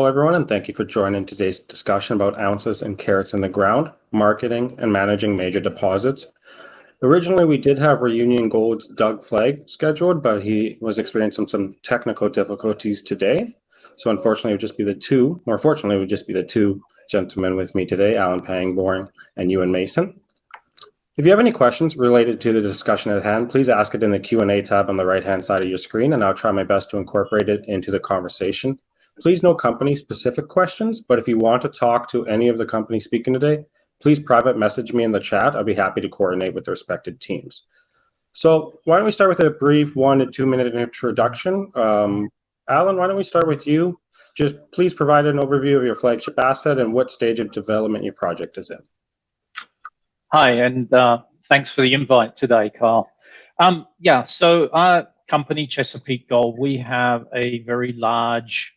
everyone, and thank you for joining today's discussion about ounces and carats in the ground, marketing, and managing major deposits. Originally, we did have Reunion Gold's Doug Flagg scheduled, but he was experiencing some technical difficulties today. So unfortunately, it would just be the two, or fortunately, it would just be the two gentlemen with me today, Alan Pangborn and Ewan Mason. If you have any questions related to the discussion at hand, please ask it in the Q&A tab on the right-hand side of your screen, and I'll try my best to incorporate it into the conversation. Please no company-specific questions, but if you want to talk to any of the companies speaking today, please private message me in the chat. I'll be happy to coordinate with the respected teams. So why don't we start with a brief 1 to 2 minute introduction. Alan, why don't we start with you? Just please provide an overview of your flagship asset and what stage of development your project is in. Hi, and thanks for the invite today, Carl. So our company, Chesapeake Gold, we have a very large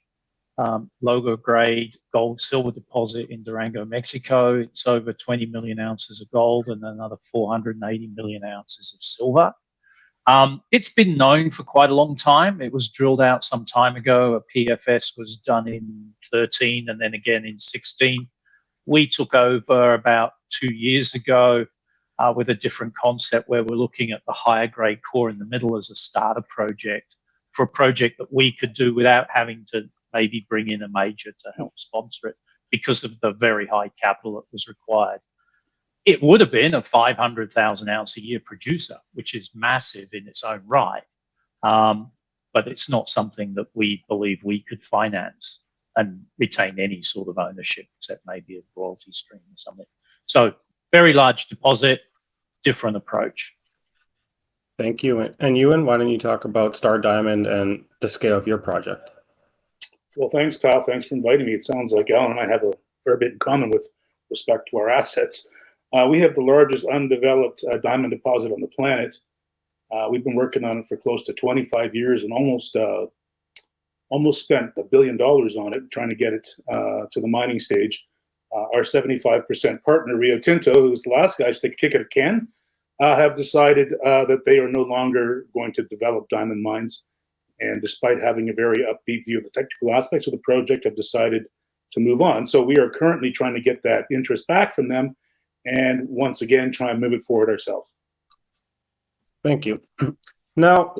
logo grade gold silver deposit in Durango, Mexico. It's over 20 million ounces of gold and another 480 million ounces of silver. It's been known for quite a long time. It was drilled out some time ago. A PFS was done in 13 and then again in 16. We took over about 2 years ago with a different concept where we're looking at the higher grade core in the middle as a starter project for a project that we could do without having to maybe bring in a major to help sponsor it because of the very high capital that was required. It would have been a 500,000 ounce a year producer, which is massive in its own right. But it's not something that we believe we could finance and retain any sort of ownership, except maybe a royalty stream or something. So very large deposit, different approach. Thank you. And Ewan, why don't you talk about Star Diamond and the scale of your project? Well, thanks, Kyle. Thanks for inviting me. It sounds like Alan and I have a fair bit in common with respect to our assets. We have the largest undeveloped diamond deposit on the planet. We've been working on it for close to 25 years and almost spent $1 billion on it, trying to get it to the mining stage. Our 75% partner, Rio Tinto, who's the last guys to kick it a can, have decided that they are no longer going to develop diamond mines. And despite having a very upbeat view of the technical aspects of the project, have decided to move on. So we are currently trying to get that interest back from them and once again, try and move it forward ourselves. Thank you. Now,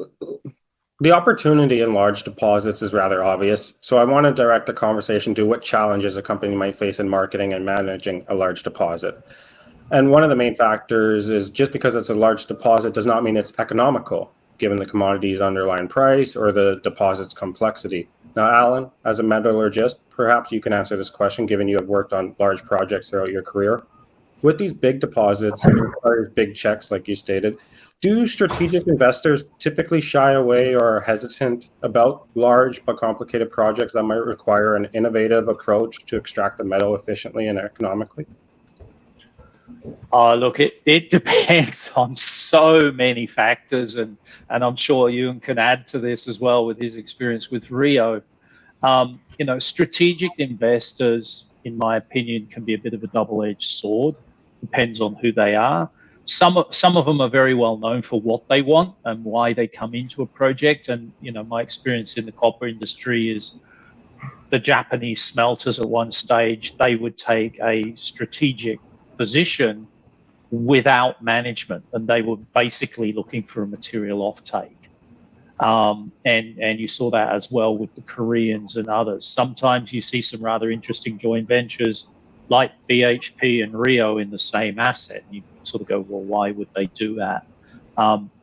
the opportunity in large deposits is rather obvious, so I want to direct the conversation to what challenges a company might face in marketing and managing a large deposit. And one of the main factors is just because it's a large deposit does not mean it's economical, given the commodity's underlying price or the deposit's complexity. Now, Alan, as a metallurgist, perhaps you can answer this question, given you have worked on large projects throughout your career. With these big deposits, or big checks, like you stated, do strategic investors typically shy away or are hesitant about large but complicated projects that might require an innovative approach to extract the metal efficiently and economically? Look, it depends on so many factors, and I'm sure Ewan can add to this as well with his experience with Rio. Strategic investors, in my opinion, can be a bit of a double-edged sword. Depends on who they are. Some of them are very well known for what they want and why they come into a project. And my experience in the copper industry is the Japanese smelters at one stage, they would take a strategic position without management, and they were basically looking for a material offtake. And you saw that as well with the Koreans and others. Sometimes you see some rather interesting joint ventures like BHP and Rio in the same asset. You sort of go, well, why would they do that?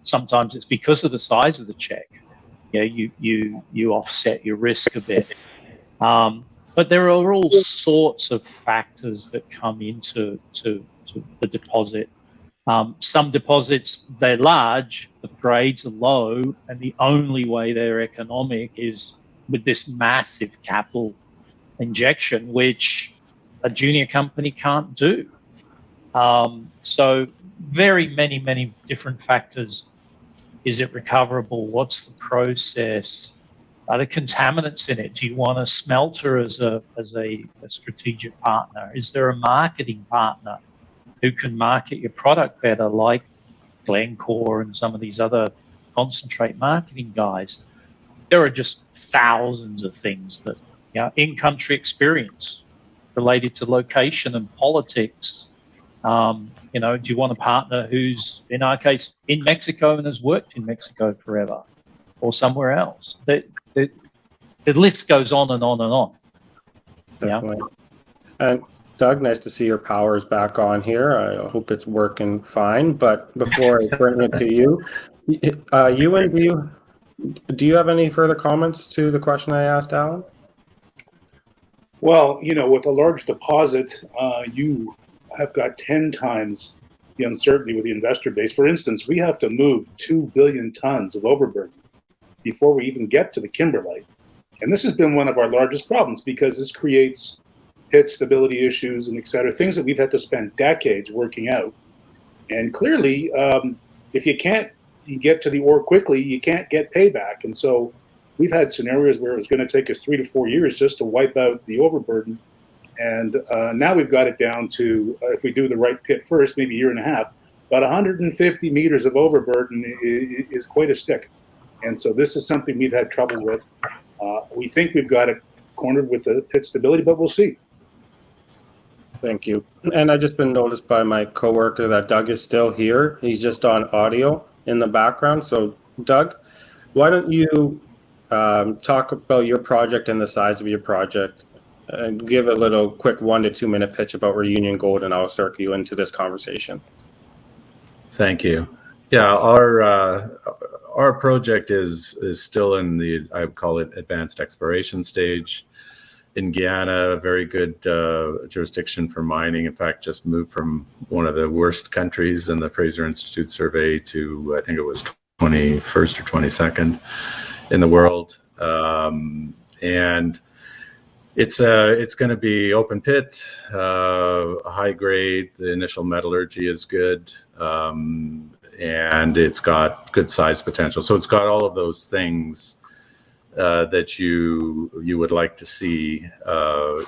Sometimes it's because of the size of the check. You offset your risk a bit. But there are all sorts of factors that come into the deposit. Some deposits, they're large, the grades are low, and the only way they're economic is with this massive capital injection, which a junior company can't do. So very many different factors. Is it recoverable? What's the process? Are there contaminants in it? Do you want a smelter as a strategic partner? Is there a marketing partner who can market your product better, like Glencore and some of these other concentrate marketing guys? There are just thousands of things that in-country experience related to location and politics. Do you want a partner who's, in our case, in Mexico and has worked in Mexico forever, or somewhere else? The list goes on and on and on. Definitely. And Doug, nice to see your power's back on here. I hope it's working fine. But before I bring it to you, Ewan, do you have any further comments to the question I asked Alan? Well, with a large deposit, you have got 10 times the uncertainty with the investor base. For instance, we have to move 2 billion tons of overburden before we even get to the kimberlite. And this has been one of our largest problems because this creates pit stability issues and et cetera, things that we've had to spend decades working out. And clearly, if you can't get to the ore quickly, you can't get payback. And so we've had scenarios where it was going to take us 3 to 4 years just to wipe out the overburden. And now we've got it down to, if we do the right pit first, maybe a year and a half, about 150 meters of overburden is quite a stick. And so this is something we've had trouble with. We think we've got it cornered with the pit stability, but we'll see. Thank you. And I've just been noticed by my coworker that Doug is still here. He's just on audio in the background. So Doug, why don't you talk about your project and the size of your project and give a little quick 1 to 2 minute pitch about Reunion Gold, and I'll circle you into this conversation. Thank you. Yeah, our project is still in the, I would call it, advanced exploration stage. In Guyana, a very good jurisdiction for mining. In fact, just moved from one of the worst countries in the Fraser Institute survey to, I think it was 21st or 22nd in the world. And it's going to be open pit, high grade. The initial metallurgy is good. And it's got good size potential. So it's got all of those things that you would like to see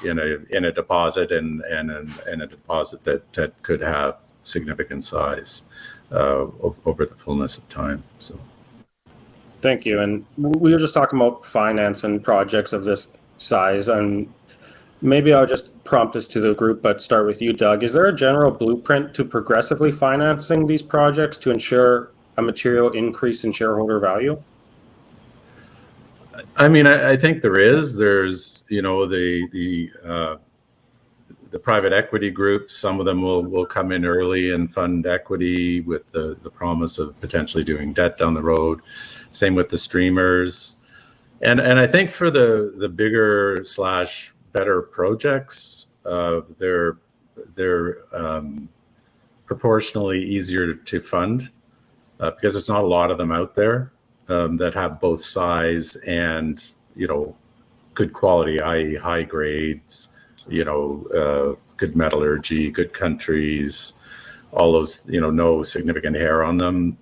in a deposit and a deposit that could have significant size over the fullness of time. So, thank you. And we were just talking about finance and projects of this size, and maybe I'll just prompt this to the group, but start with you, Doug. Is there a general blueprint to progressively financing these projects to ensure a material increase in shareholder value? I mean, I think there is. There's, the private equity groups. Some of them will come in early and fund equity with the promise of potentially doing debt down the road. Same with the streamers, and I think for the bigger / better projects, they're proportionally easier to fund because there's not a lot of them out there. That have both size and, good quality, i.e. high grades, good metallurgy, good countries, all those, no significant hair on them.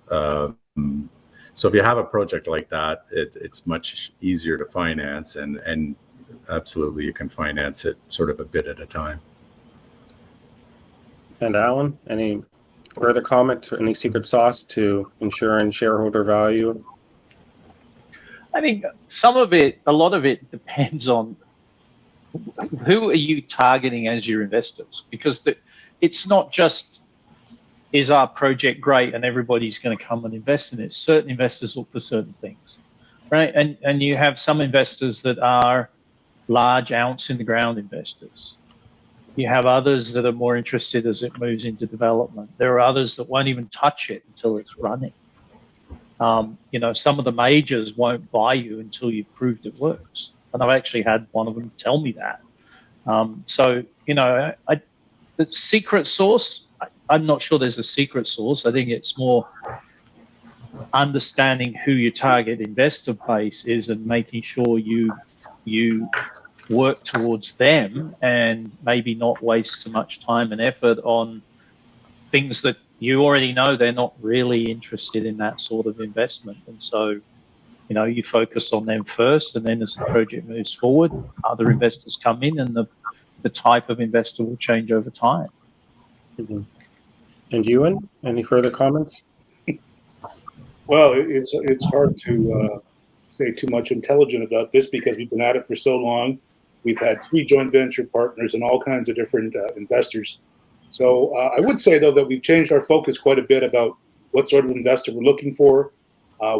So if you have a project like that, it's much easier to finance, and absolutely you can finance it sort of a bit at a time. And Alan, any further comment, any secret sauce to ensuring shareholder value? I think a lot of it depends on who are you targeting as your investors, because it's not just, is our project great and everybody's going to come and invest in it. Certain investors look for certain things, right? And you have some investors that are large ounce in the ground investors. You have others that are more interested as it moves into development. There are others that won't even touch it until it's running. Some of the majors won't buy you until you've proved it works. And I've actually had one of them tell me that. The secret sauce, I'm not sure there's a secret sauce. I think it's more understanding who your target investor base is and making sure you work towards them and maybe not waste so much time and effort on things that you already know they're not really interested in that sort of investment. And so, you focus on them first, and then as the project moves forward, other investors come in, and the type of investor will change over time. Mm-hmm. And Ewan, any further comments? Well, it's hard to say too much intelligent about this because we've been at it for so long. We've had 3 joint venture partners and all kinds of different investors. So I would say, though, that we've changed our focus quite a bit about what sort of investor we're looking for.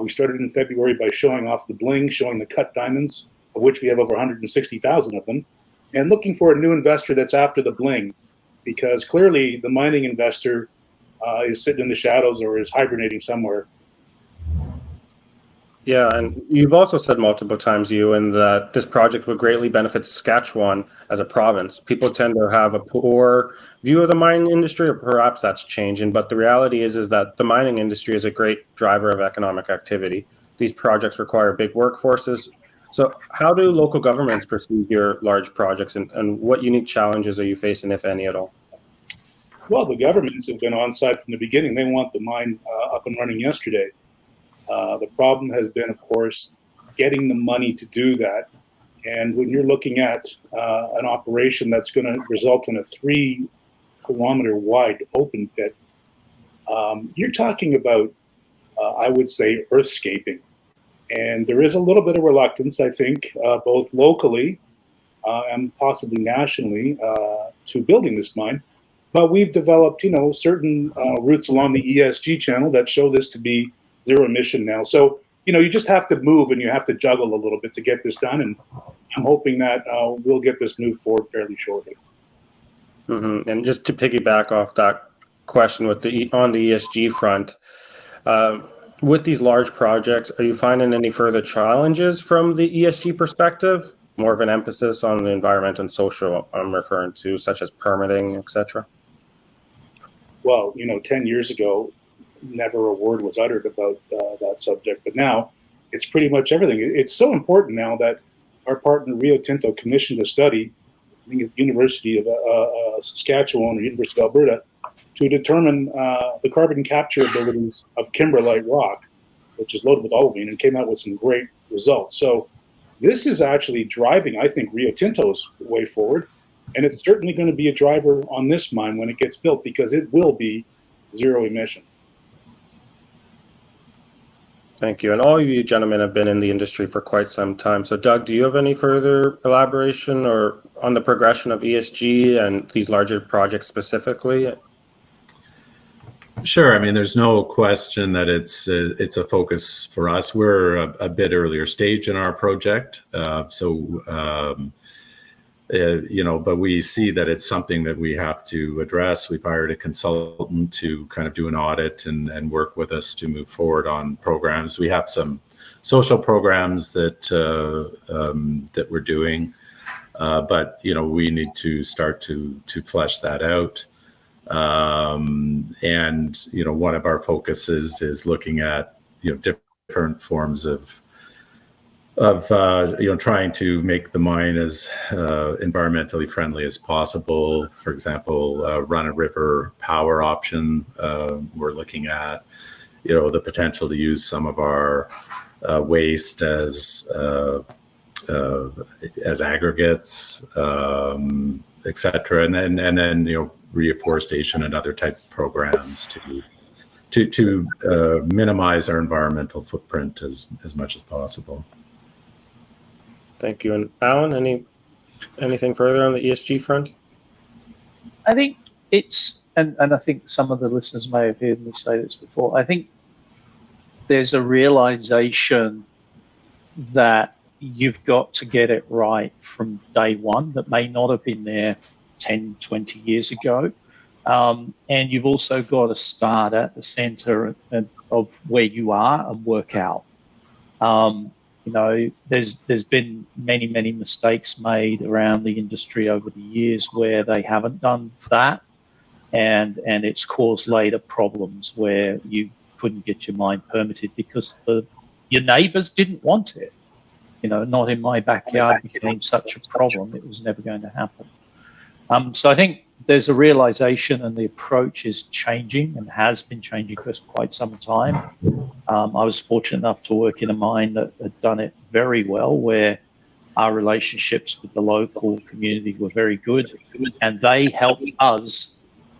We started in February by showing off the bling, showing the cut diamonds, of which we have over 160,000 of them, and looking for a new investor that's after the bling, because clearly the mining investor is sitting in the shadows or is hibernating somewhere. Yeah, and you've also said multiple times, Ewan, that this project would greatly benefit Saskatchewan as a province. People tend to have a poor view of the mining industry, or perhaps that's changing. But the reality is that the mining industry is a great driver of economic activity. These projects require big workforces. So how do local governments perceive your large projects, and what unique challenges are you facing, if any, at all? Well, the governments have been on side from the beginning. They want the mine up and running yesterday. The problem has been, of course, getting the money to do that. And when you're looking at an operation that's going to result in a 3-kilometer wide open pit, you're talking about, I would say, earthscaping. And there is a little bit of reluctance, I think, both locally and possibly nationally to building this mine. But we've developed, certain routes along the ESG channel that show this to be zero emission now. So, you just have to move and you have to juggle a little bit to get this done. And I'm hoping that we'll get this moved forward fairly shortly. Mm-hmm. And just to piggyback off that question on the ESG front, with these large projects, are you finding any further challenges from the ESG perspective? More of an emphasis on the environment and social I'm referring to, such as permitting, etc.? Well, 10 years ago, never a word was uttered about that subject, but now it's pretty much everything. It's so important now that our partner Rio Tinto commissioned a study, I think at the University of Saskatchewan or University of Alberta, to determine the carbon capture abilities of kimberlite rock, which is loaded with olivine, and came out with some great results. So this is actually driving, I think, Rio Tinto's way forward, and it's certainly going to be a driver on this mine when it gets built, because it will be zero emission. Thank you. And all of you gentlemen have been in the industry for quite some time. So Doug, do you have any further elaboration or on the progression of ESG and these larger projects specifically? Sure. I mean, there's no question that it's a focus for us. We're a bit earlier stage in our project. But we see that it's something that we have to address. We've hired a consultant to kind of do an audit and work with us to move forward on programs. We have some social programs that we're doing, but we need to start to flesh that out. And one of our focuses is looking at different forms of trying to make the mine as environmentally friendly as possible. For example, run-of-river power option. We're looking at the potential to use some of our waste as aggregates, etc. And then reforestation and other type of programs to minimize our environmental footprint as much as possible. Thank you. And Alan, anything further on the ESG front? I think it's, and I think some of the listeners may have heard me say this before, I think there's a realization that you've got to get it right from day one that may not have been there 10, 20 years ago. And you've also got to start at the center of where you are and work out. There's been many mistakes made around the industry over the years where they haven't done that, and it's caused later problems where you couldn't get your mine permitted because your neighbours didn't want it. Not in my backyard became such a problem; it was never going to happen. So I think there's a realization, and the approach is changing and has been changing for quite some time. I was fortunate enough to work in a mine that had done it very well, where our relationships with the local community were very good, and they helped us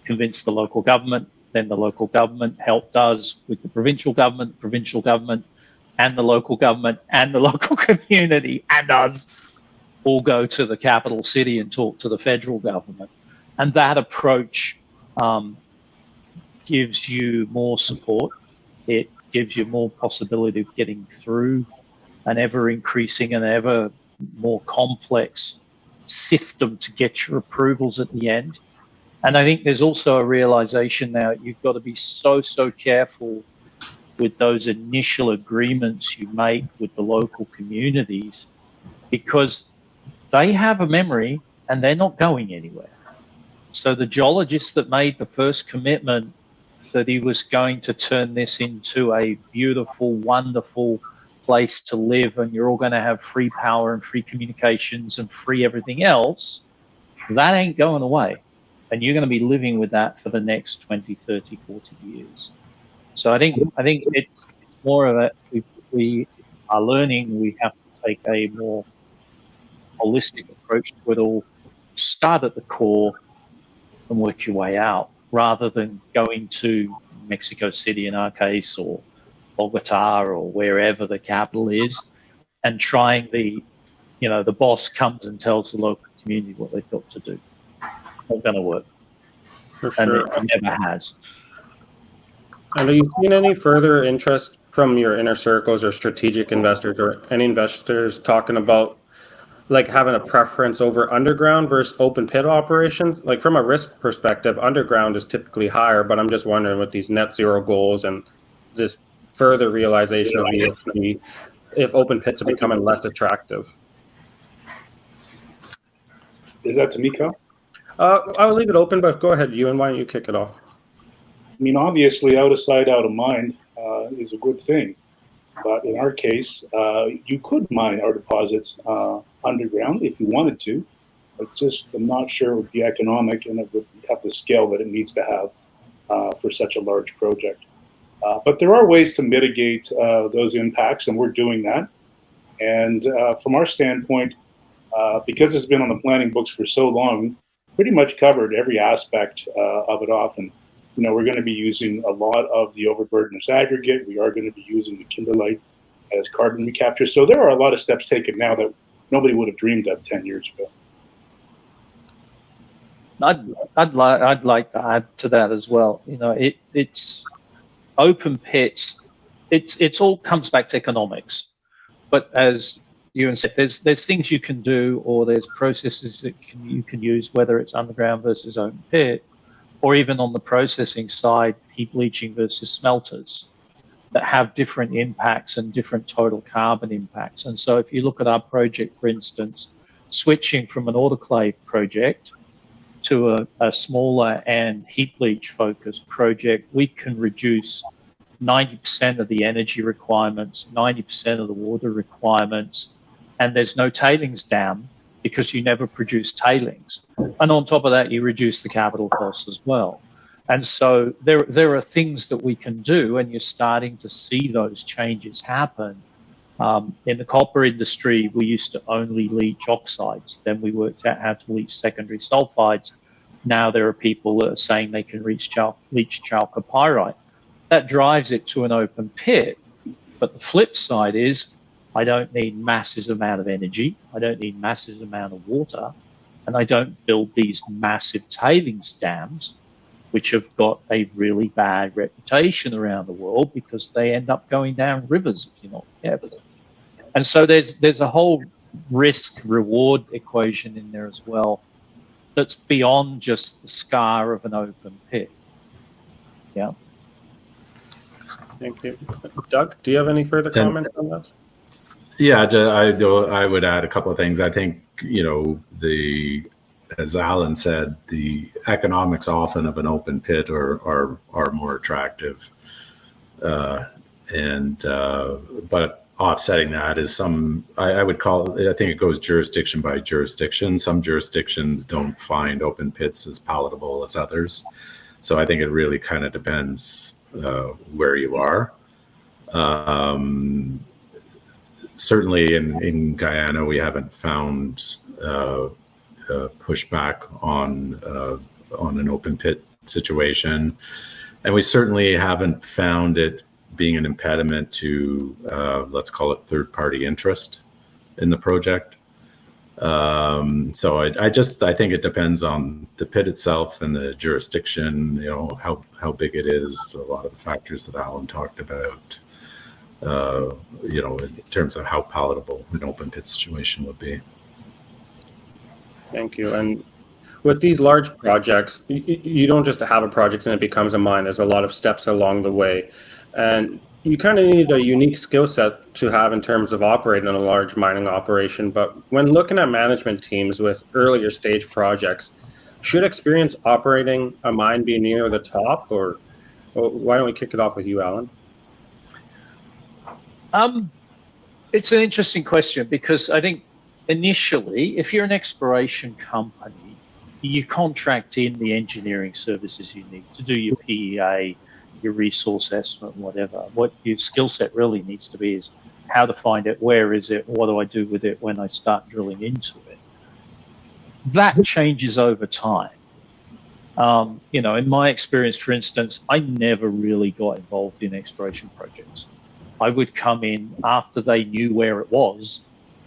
convince the local government. Then the local government helped us with the provincial government, and the local government, and the local community, and us or go to the capital city and talk to the federal government. And that approach gives you more support. It gives you more possibility of getting through an ever increasing and ever more complex system to get your approvals at the end. And I think there's also a realization now you've got to be so careful with those initial agreements you make with the local communities, because they have a memory and they're not going anywhere. So the geologist that made the first commitment that he was going to turn this into a beautiful, wonderful place to live, and you're all going to have free power and free communications and free everything else, that ain't going away. And you're going to be living with that for the next 20, 30, 40 years. So I think it's more of a, we are learning, we have to take a more holistic approach to it all, start at the core and work your way out, rather than going to Mexico City in our case, or Bogota, or wherever the capital is, and trying the boss comes and tells the local community what they've got to do. Not going to work. For sure. And it never has. And have you seen any further interest from your inner circles or strategic investors, or any investors talking about like having a preference over underground versus open pit operations? Like from a risk perspective, underground is typically higher, but I'm just wondering with these net zero goals and this further realization of ESG, if open pits are becoming less attractive. Is that to me, Cal? I'll leave it open, but go ahead, Ewan. Why don't you kick it off? I mean, obviously, out of sight, out of mind is a good thing. But in our case, you could mine our deposits underground if you wanted to. But just, I'm not sure it would be economic, and it would have the scale that it needs to have for such a large project. But there are ways to mitigate those impacts, and we're doing that. And from our standpoint, because it's been on the planning books for so long, pretty much covered every aspect of it off. And we're going to be using a lot of the overburdenous aggregate. We are going to be using the kimberlite as carbon recapture. So there are a lot of steps taken now that nobody would have dreamed of 10 years ago. I'd like to add to that as well. It's open pits. It's all comes back to economics. But as Ewan said, there's things you can do, or there's processes that you can use, whether it's underground versus open pit, or even on the processing side, heap leaching versus smelters, that have different impacts and different total carbon impacts. And so if you look at our project, for instance, switching from an autoclave project to a smaller and heap leach focused project, we can reduce 90% of the energy requirements, 90% of the water requirements, and there's no tailings dam because you never produce tailings. And on top of that, you reduce the capital costs as well. And so there are things that we can do, and you're starting to see those changes happen. In the copper industry, we used to only leach oxides. Then we worked out how to leach secondary sulfides. Now there are people that are saying they can leach chalcopyrite. That drives it to an open pit. But the flip side is, I don't need massive amount of energy, I don't need massive amount of water, and I don't build these massive tailings dams, which have got a really bad reputation around the world because they end up going down rivers if you're not careful. And so there's a whole risk-reward equation in there as well that's beyond just the scar of an open pit. Yeah. Thank you. Doug, do you have any further comments on that? Yeah, I would add a couple of things. I think, as Alan said, the economics often of an open pit are more attractive. But offsetting that is I think it goes jurisdiction by jurisdiction. Some jurisdictions don't find open pits as palatable as others. So I think it really kind of depends where you are. Certainly in Guyana, we haven't found pushback on an open pit situation, and we certainly haven't found it being an impediment to let's call it third-party interest in the project. So I think it depends on the pit itself and the jurisdiction, you know, how big it is, a lot of the factors that Alan talked about, you know, in terms of how palatable an open pit situation would be. Thank you. And with these large projects, you don't just have a project and it becomes a mine. There's a lot of steps along the way. And you kind of need a unique skill set to have in terms of operating a large mining operation. But when looking at management teams with earlier stage projects, should experience operating a mine be near the top? Or why don't we kick it off with you, Alan? It's an interesting question, because I think initially, if you're an exploration company, you contract in the engineering services you need to do your PEA, your resource estimate, whatever. What your skill set really needs to be is how to find it, where is it, what do I do with it when I start drilling into it. That changes over time. You know, in my experience, for instance, I never really got involved in exploration projects. I would come in after they knew where it was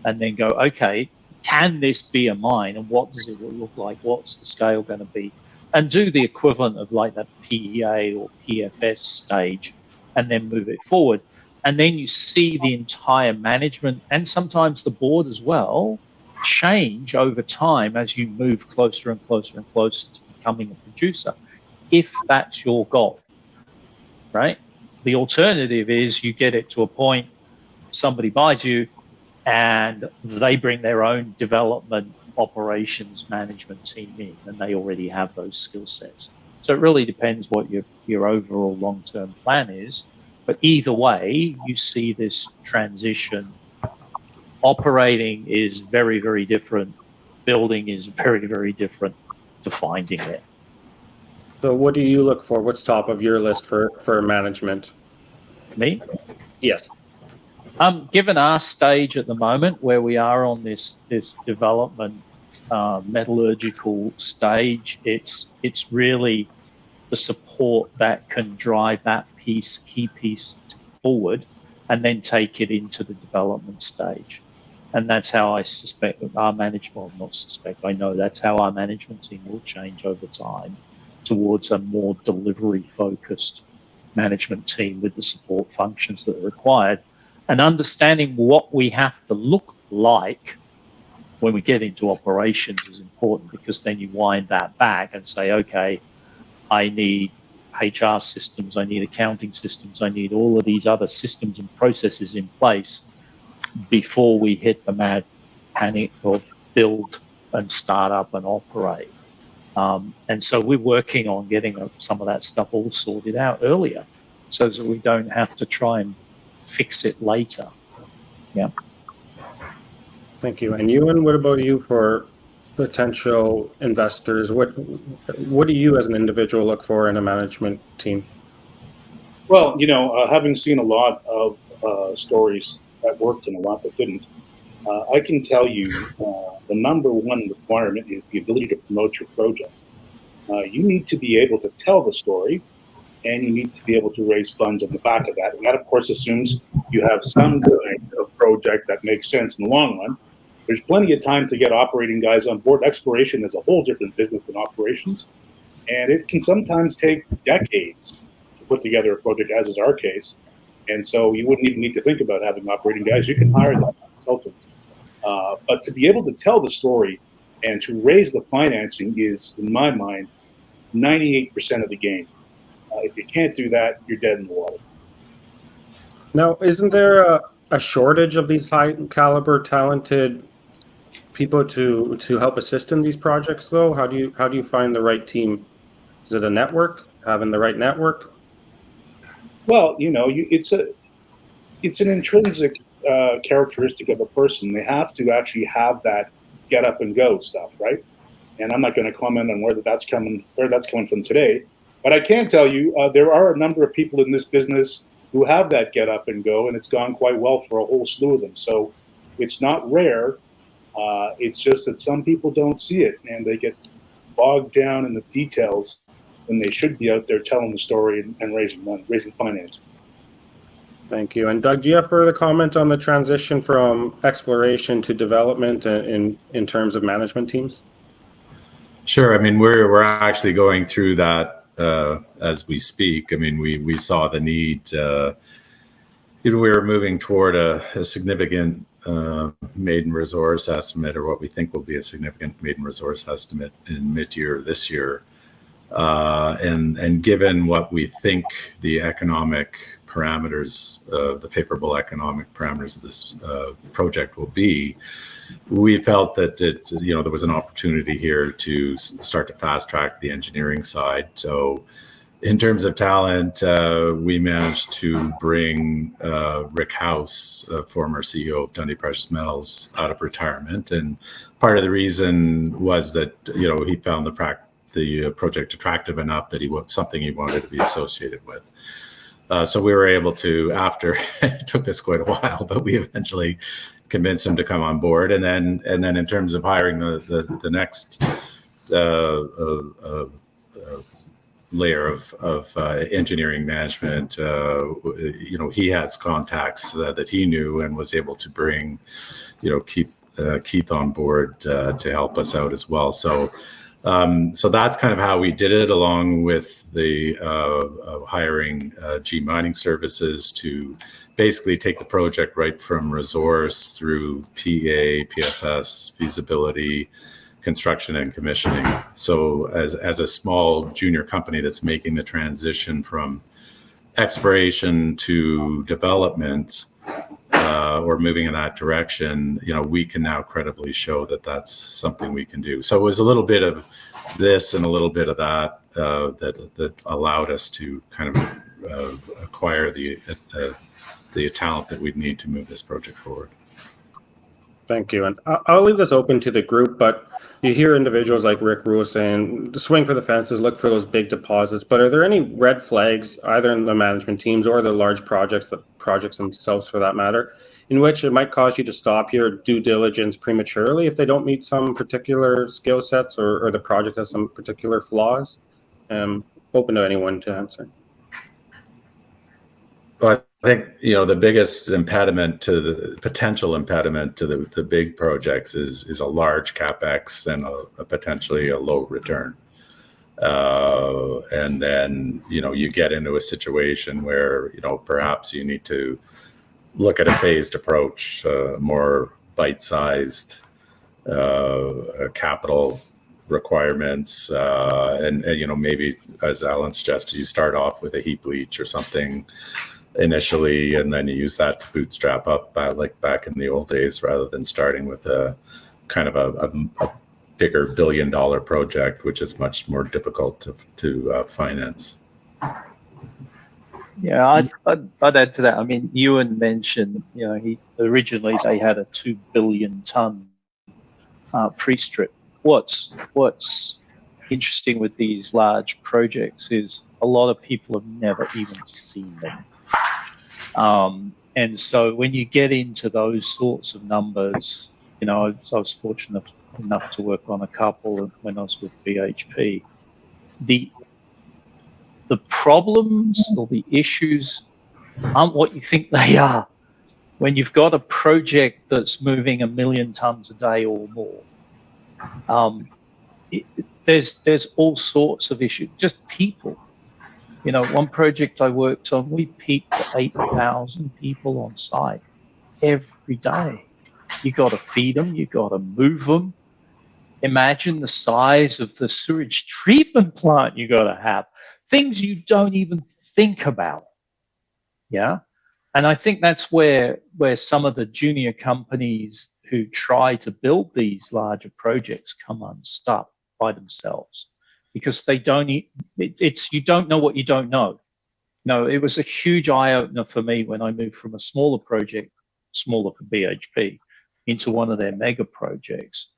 and then go, okay, can this be a mine, and what does it look like? What's the scale going to be? And do the equivalent of like that PEA or PFS stage and then move it forward. And then you see the entire management and sometimes the board as well change over time as you move closer and closer and closer to becoming a producer, if that's your goal, right? The alternative is you get it to a point, somebody buys you, and they bring their own development operations management team in, and they already have those skill sets. So it really depends what your overall long-term plan is. But either way, you see this transition. Operating is very, very different. Building is very, very different to finding it. So what do you look for? What's top of your list for management? Me? Yes. Given our stage at the moment, where we are on this development metallurgical stage, it's really the support that can drive that key piece forward, and then take it into the development stage. And that's how I suspect that our management, well, not suspect, I know that's how our management team will change over time towards a more delivery-focused management team with the support functions that are required. And understanding what we have to look like when we get into operations is important, because then you wind that back and say, okay, I need HR systems, I need accounting systems, I need all of these other systems and processes in place before we hit the mad panic of build and start up and operate. And so we're working on getting some of that stuff all sorted out earlier, so that we don't have to try and fix it later. Yeah. Thank you. And Ewan, what about you for potential investors? What do you as an individual look for in a management team? Well, you know, having seen a lot of stories that worked and a lot that didn't, I can tell you the number one requirement is the ability to promote your project. You need to be able to tell the story, and you need to be able to raise funds on the back of that. And that, of course, assumes you have some kind of project that makes sense in the long run. There's plenty of time to get operating guys on board. Exploration is a whole different business than operations, and it can sometimes take decades to put together a project, as is our case. And so you wouldn't even need to think about having operating guys. You can hire them, consultants. But to be able to tell the story and to raise the financing is, in my mind, 98% of the game. If you can't do that, you're dead in the water. Now, isn't there a shortage of these high caliber, talented people to help assist in these projects, though? How do you find the right team? Is it a network? Having the right network? Well, you know, it's an intrinsic characteristic of a person. They have to actually have that get up and go stuff, right? And I'm not going to comment on where that's coming from today. But I can tell you there are a number of people in this business who have that get up and go, and it's gone quite well for a whole slew of them. So it's not rare. It's just that some people don't see it, and they get bogged down in the details when they should be out there telling the story and raising money, raising finance. Thank you. And Doug, do you have further comment on the transition from exploration to development in terms of management teams? Sure. I mean, we're actually going through that as we speak. I mean, we saw the need. We were moving toward a significant maiden resource estimate, or what we think will be a significant maiden resource estimate in mid-year this year. And given what we think the economic parameters, the favorable economic parameters of this project will be, we felt that there was an opportunity here to start to fast track the engineering side. So in terms of talent, we managed to bring Rick House, former CEO of Dundee Precious Metals, out of retirement. And part of the reason was that, he found the project attractive enough that something he wanted to be associated with. So we were able to, after it took us quite a while, but we eventually convinced him to come on board. And then in terms of hiring the next layer of engineering management, he has contacts that he knew and was able to bring, Keith on board to help us out as well. So that's kind of how we did it, along with the hiring G Mining Services to basically take the project right from resource through PA, PFS, feasibility, construction, and commissioning. So as a small junior company that's making the transition from exploration to development, or moving in that direction, we can now credibly show that that's something we can do. So it was a little bit of this and a little bit of that that allowed us to kind of acquire the talent that we'd need to move this project forward. Thank you. And I'll leave this open to the group, but you hear individuals like Rick Rule saying, swing for the fences, look for those big deposits. But are there any red flags, either in the management teams or the large projects, the projects themselves for that matter, in which it might cause you to stop your due diligence prematurely if they don't meet some particular skill sets, or the project has some particular flaws? Open to anyone to answer. Well, I think, the biggest impediment to the potential impediment to the big projects is a large capex and a potentially a low return. And then, you get into a situation where, perhaps you need to look at a phased approach, more bite-sized capital requirements, and maybe, as Alan suggested, you start off with a heap leach or something initially, and then you use that to bootstrap up, like back in the old days, rather than starting with a kind of a bigger billion-dollar project, which is much more difficult to finance. Yeah, I'd add to that. I mean, Ewan mentioned, originally they had a 2 billion ton pre-strip. What's interesting with these large projects is a lot of people have never even seen them. And so when you get into those sorts of numbers, I was fortunate enough to work on a couple when I was with BHP. The problems or the issues aren't what you think they are. When you've got a project that's moving 1 million tons a day or more, there's all sorts of issues, just people. One project I worked on, we peaked 8,000 people on site every day. You got to feed them, you got to move them. Imagine the size of the sewage treatment plant you got to have. Things you don't even think about. Yeah. And I think that's where some of the junior companies who try to build these larger projects come unstuck by themselves, because they don't. You don't know what you don't know. It was a huge eye opener for me when I moved from a smaller project, smaller for BHP, into one of their mega projects.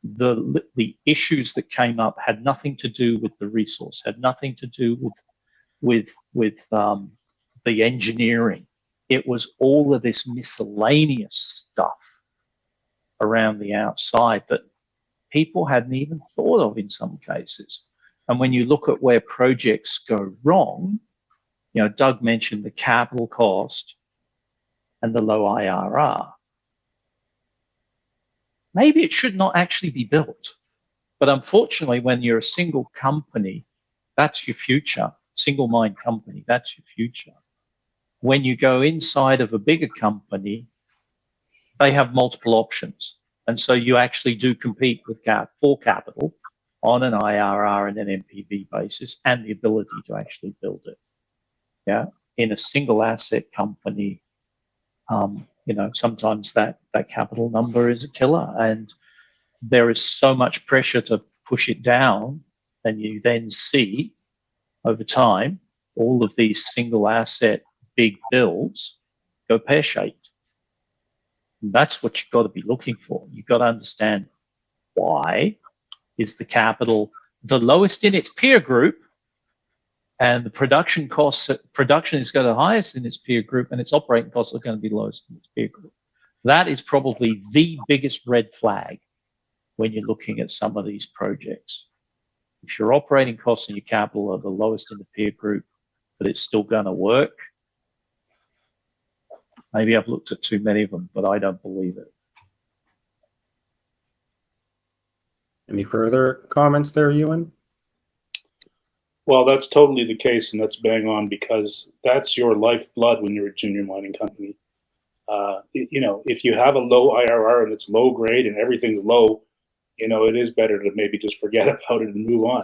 The issues that came up had nothing to do with the resource, had nothing to do with the engineering. It was all of this miscellaneous stuff around the outside that people hadn't even thought of in some cases. And when you look at where projects go wrong, Doug mentioned the capital cost and the low IRR, maybe it should not actually be built. But unfortunately, when you're a single company, that's your future. Single mine company, that's your future. When you go inside of a bigger company, they have multiple options. And so you actually do compete with for capital on an IRR and an NPV basis and the ability to actually build it. Yeah. In a single asset company, sometimes that capital number is a killer, and there is so much pressure to push it down, and you then see over time all of these single asset big builds go pear-shaped. That's what you've got to be looking for. You've got to understand why is the capital the lowest in its peer group, and the production is going to the highest in its peer group, and its operating costs are going to be lowest in its peer group. That is probably the biggest red flag when you're looking at some of these projects. If your operating costs and your capital are the lowest in the peer group, but it's still going to work, maybe I've looked at too many of them, but I don't believe it. Any further comments there, Ewan? Well, that's totally the case, and that's bang on, because that's your lifeblood when you're a junior mining company. If you have a low IRR and it's low grade and everything's low, it is better to maybe just forget about it and move on.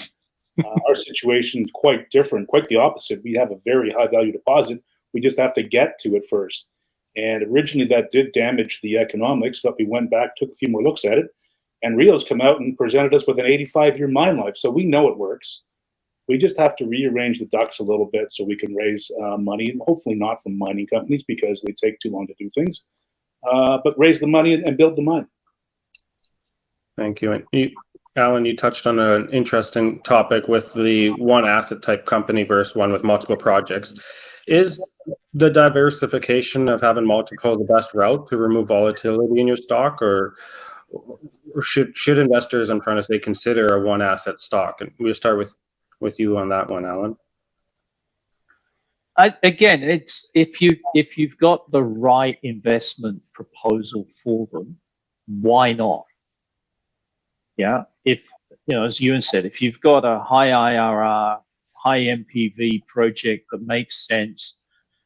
Our situation is quite different, quite the opposite. We have a very high value deposit. We just have to get to it first. And originally that did damage the economics, but we went back, took a few more looks at it, and Rio's come out and presented us with an 85-year mine life. So we know it works. We just have to rearrange the ducks a little bit so we can raise money, and hopefully not from mining companies because they take too long to do things, but raise the money and build the mine. Thank you. And Alan, you touched on an interesting topic with the one asset type company versus one with multiple projects. Is the diversification of having multiple the best route to remove volatility in your stock, or should investors, I'm trying to say, consider a one asset stock? And we'll start with you on that one, Alan. Again, it's if you've got the right investment proposal for them, why not? Yeah, if as Ewan said, if you've got a high IRR, high NPV project that makes sense,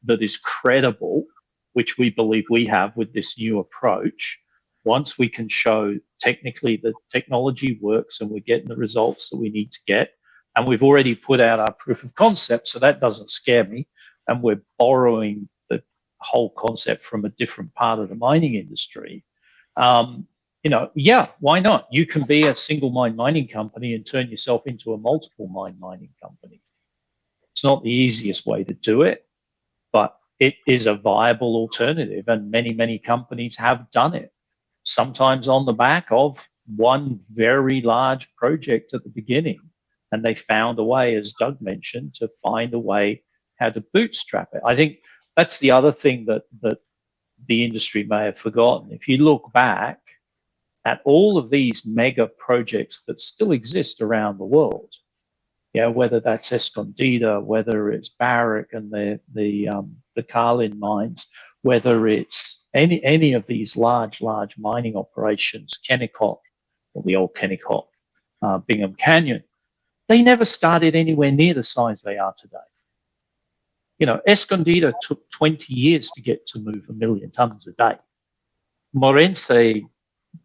that is credible, which we believe we have with this new approach, once we can show technically the technology works and we're getting the results that we need to get, and we've already put out our proof of concept, so that doesn't scare me, and we're borrowing the whole concept from a different part of the mining industry, yeah, why not? You can be a single mine mining company and turn yourself into a multiple mine mining company. It's not the easiest way to do it, but it is a viable alternative, and many, many companies have done it, sometimes on the back of one very large project at the beginning. And they found a way, as Doug mentioned, to find a way how to bootstrap it. I think that's the other thing that the industry may have forgotten. If you look back at all of these mega projects that still exist around the world, whether that's Escondida, whether it's Barrick and the Carlin mines, whether it's any of these large mining operations, Kennecott, or the old Kennecott, Bingham Canyon, they never started anywhere near the size they are today. Escondida took 20 years to get to move 1 million tons a day. Morense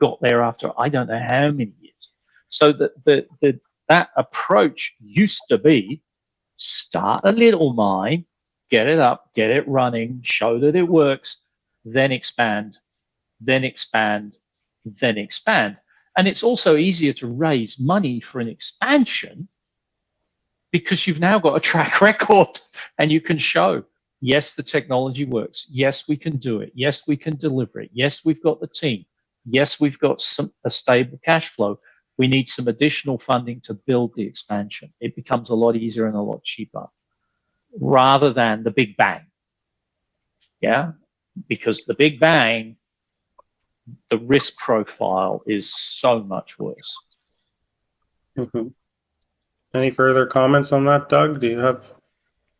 got there after I don't know how many years. So that approach used to be start a little mine, get it up, get it running, show that it works, then expand, then expand, then expand. And it's also easier to raise money for an expansion because you've now got a track record and you can show, yes, the technology works. Yes, we can do it. Yes, we can deliver it. Yes, we've got the team. Yes, we've got a stable cash flow. We need some additional funding to build the expansion. It becomes a lot easier and a lot cheaper rather than the big bang. Yeah, because the big bang, the risk profile is so much worse. Mm-hmm. Any further comments on that, Doug? Do you have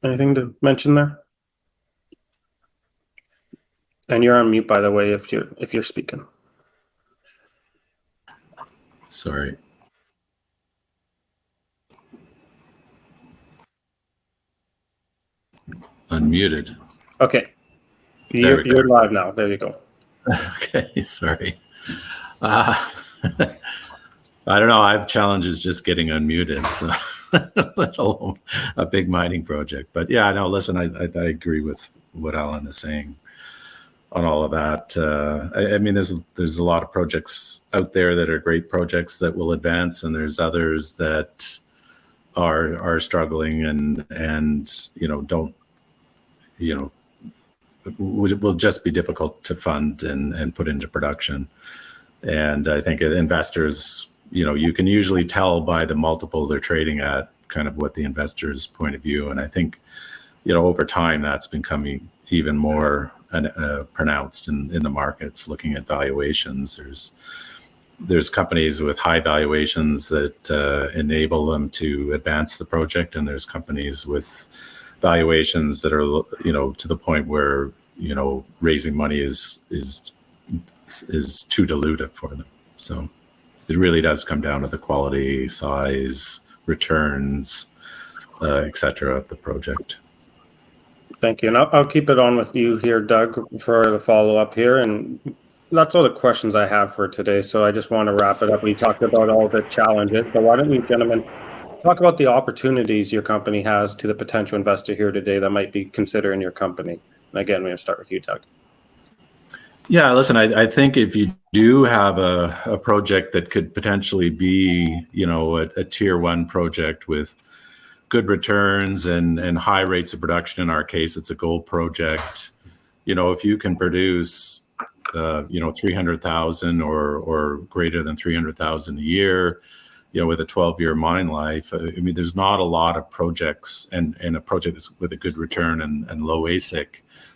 anything to mention there? And you're on mute, by the way, if you're speaking. Sorry. Unmuted. Okay. You're live now. There you go. Okay, sorry. I don't know. I have challenges just getting unmuted, so let alone a big mining project. But yeah, no, listen, I agree with what Alan is saying on all of that. I mean, there's a lot of projects out there that are great projects that will advance, and there's others that are struggling and don't will just be difficult to fund and put into production. And I think investors, you can usually tell by the multiple they're trading at kind of what the investor's point of view. And I think, over time that's becoming even more pronounced in the markets. Looking at valuations, there's companies with high valuations that enable them to advance the project, and there's companies with valuations that are to the point where raising money is too dilutive for them. So it really does come down to the quality, size, returns, etc. of the project. Thank you. And I'll keep it on with you here, Doug, for the follow-up here. And that's all the questions I have for today. So I just want to wrap it up. We talked about all the challenges, but why don't you gentlemen talk about the opportunities your company has to the potential investor here today that might be considering your company? And again, we're going to start with you, Doug. Yeah, listen, I think if you do have a project that could potentially be, a tier one project with good returns and high rates of production, in our case, it's a gold project. If you can produce, 300,000 or greater than 300,000 a year, with a 12-year mine life, I mean, there's not a lot of projects and a project that's with a good return and low AISC.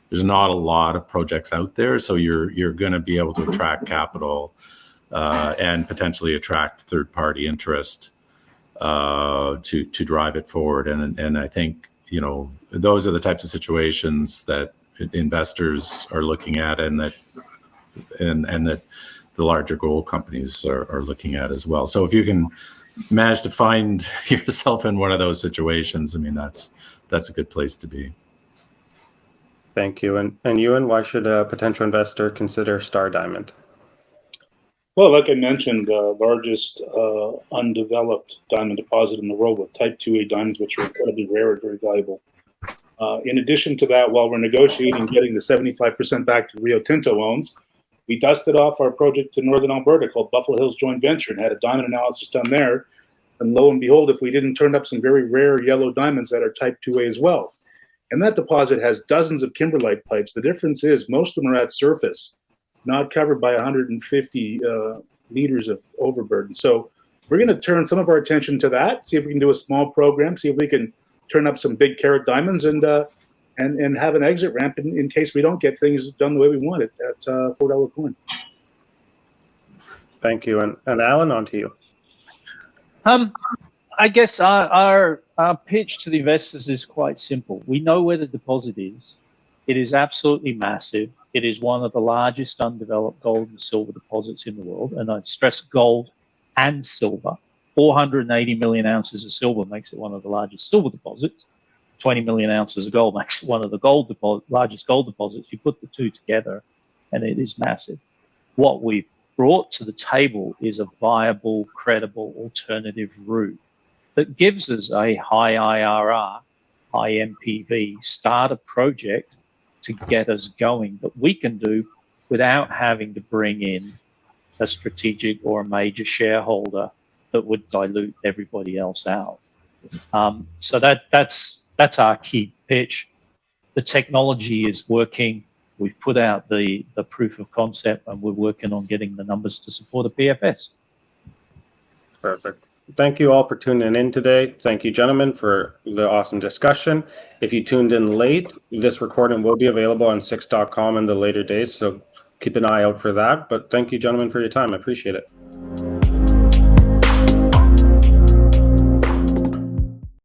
There's not a lot of projects out there, so you're going to be able to attract capital and potentially attract third-party interest to drive it forward. And I think those are the types of situations that investors are looking at, and that the larger gold companies are looking at as well. So if you can manage to find yourself in one of those situations, I mean, that's a good place to be. Thank you. And Ewan, why should a potential investor consider Star Diamond? Well, like I mentioned, largest undeveloped diamond deposit in the world with type 2A diamonds, which are incredibly rare and very valuable. In addition to that, while we're negotiating getting the 75% back to Rio Tinto owns, we dusted off our project in northern Alberta called Buffalo Hills Joint Venture and had a diamond analysis done there. And lo and behold, if we didn't turn up some very rare yellow diamonds that are type 2A as well. And that deposit has dozens of kimberlite pipes. The difference is most of them are at surface, not covered by 150 meters of overburden. So we're going to turn some of our attention to that, see if we can do a small program, see if we can turn up some big carat diamonds and have an exit ramp in case we don't get things done the way we want it at $4 coin. Thank you. And Alan, on to you. I guess our pitch to the investors is quite simple. We know where the deposit is. It is absolutely massive. It is one of the largest undeveloped gold and silver deposits in the world. And I stress gold and silver. 480 million ounces of silver makes it one of the largest silver deposits. 20 million ounces of gold makes it one of the largest gold deposits. You put the two together and it is massive. What we've brought to the table is a viable, credible alternative route that gives us a high IRR, high MPV starter project to get us going that we can do without having to bring in a strategic or a major shareholder that would dilute everybody else out. So that's our key pitch. The technology is working. We've put out the proof of concept and we're working on getting the numbers to support a PFS. Perfect. Thank you all for tuning in today. Thank you, gentlemen, for the awesome discussion. If you tuned in late, this recording will be available on 6.com in the later days, so keep an eye out for that. But thank you, gentlemen, for your time. I appreciate it.